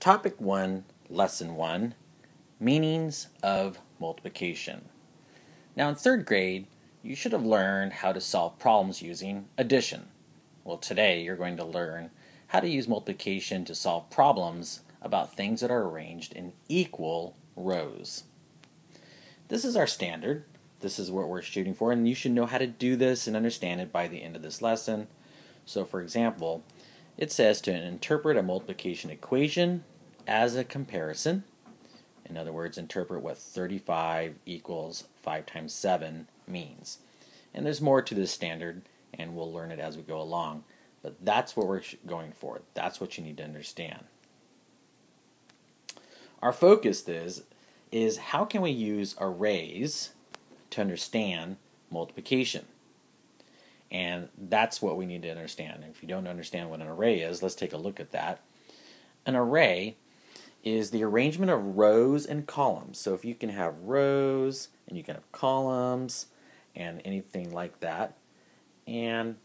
Topic 1, Lesson 1, Meanings of Multiplication. Now in 3rd grade, you should have learned how to solve problems using addition. Well, today you're going to learn how to use multiplication to solve problems about things that are arranged in equal rows. This is our standard. This is what we're shooting for, and you should know how to do this and understand it by the end of this lesson. So for example, it says to interpret a multiplication equation as a comparison. In other words, interpret what 35 equals 5 times 7 means. And there's more to this standard, and we'll learn it as we go along. But that's what we're going for. That's what you need to understand. Our focus is how can we use arrays to understand multiplication? And that's what we need to understand. If you don't understand what an array is, let's take a look at that. An array is the arrangement of rows and columns. So if you can have rows and you can have columns and anything like that, and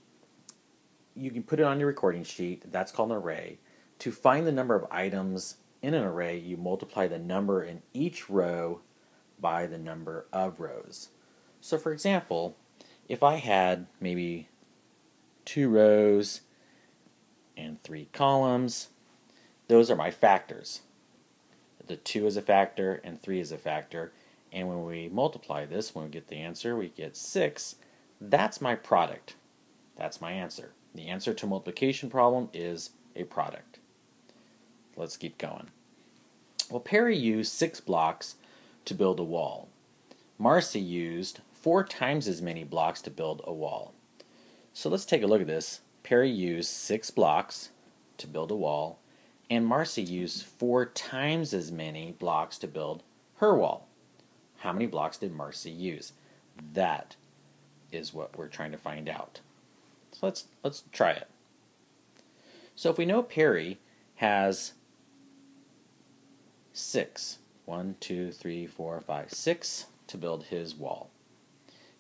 you can put it on your recording sheet, that's called an array. To find the number of items in an array, you multiply the number in each row by the number of rows. So for example, if I had maybe 2 rows and 3 columns, those are my factors. The 2 is a factor and 3 is a factor, and when we multiply this, when we get the answer, we get 6. That's my product. That's my answer. The answer to a multiplication problem is a product. Let's keep going. Well, Perry used 6 blocks to build a wall. Marcy used 4 times as many blocks to build a wall. So let's take a look at this. Perry used 6 blocks to build a wall, and Marcy used 4 times as many blocks to build her wall. How many blocks did Marcy use? That is what we're trying to find out. So let's try it. So if we know Perry has 6, 1, 2, 3, 4, 5, 6 to build his wall.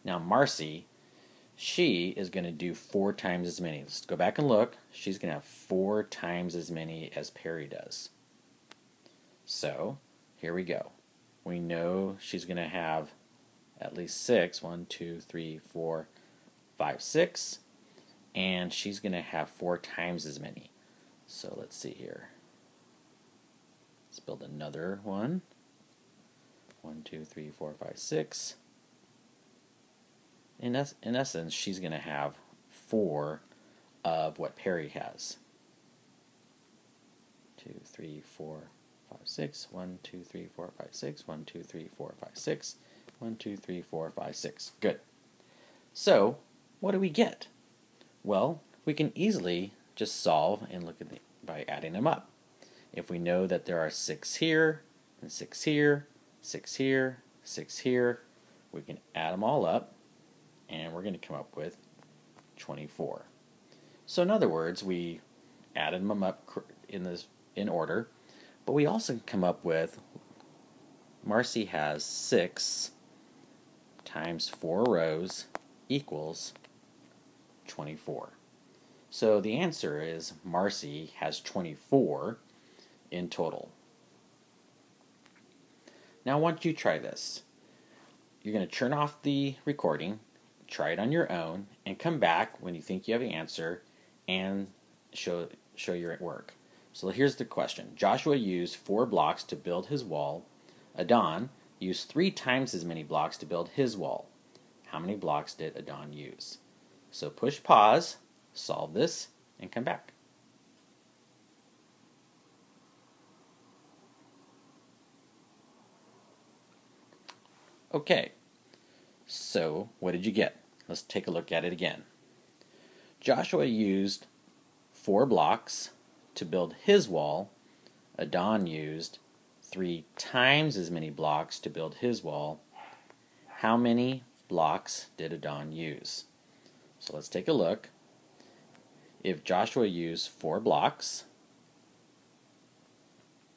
Now Marcy, she is going to do 4 times as many. Let's go back and look. She's going to have 4 times as many as Perry does. So here we go. We know she's going to have at least 6. 1, 2, 3, 4, 5, 6. And she's going to have 4 times as many. So let's see here. Let's build another one. 1, 2, 3, 4, 5, 6. In essence, she's going to have 4 of what Perry has. 2, 3, 4, 5, 6. 1, 2, 3, 4, 5, 6. 1, 2, 3, 4, 5, 6. 1, 2, 3, 4, 5, 6. Good. So, what do we get? Well, we can easily just solve and look at by adding them up. If we know that there are 6 here, and 6 here, 6 here, 6 here, we can add them all up, and we're going to come up with 24. So in other words, we added them up in order, but we also come up with Marcy has 6 times 4 rows equals 24. So the answer is Marcy has 24 in total. Now I want you to try this. You're going to turn off the recording, try it on your own, and come back when you think you have the answer and show your work. So here's the question. Joshua used 4 blocks to build his wall. Adon used 3 times as many blocks to build his wall. How many blocks did Adon use? So push pause, solve this, and come back. Okay, so what did you get? Let's take a look at it again. Joshua used 4 blocks to build his wall. Adon used 3 times as many blocks to build his wall. How many blocks did Adon use? So let's take a look. If Joshua used 4 blocks,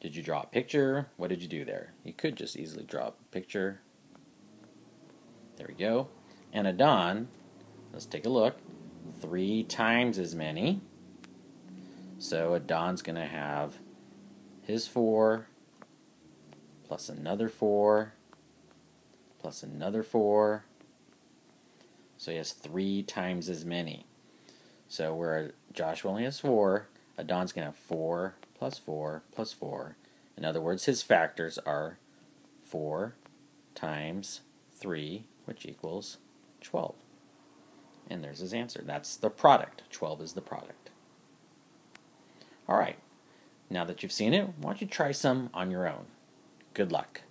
did you draw a picture? What did you do there? You could just easily draw a picture. There we go. And Adon, let's take a look, 3 times as many. So Adon's going to have his 4, plus another 4, plus another 4. So he has 3 times as many. So where Joshua only has 4, Adon's going to have 4 plus 4 plus 4. In other words, his factors are 4 times 3, which equals 12. And there's his answer. That's the product. 12 is the product. All right. Now that you've seen it, why don't you try some on your own? Good luck.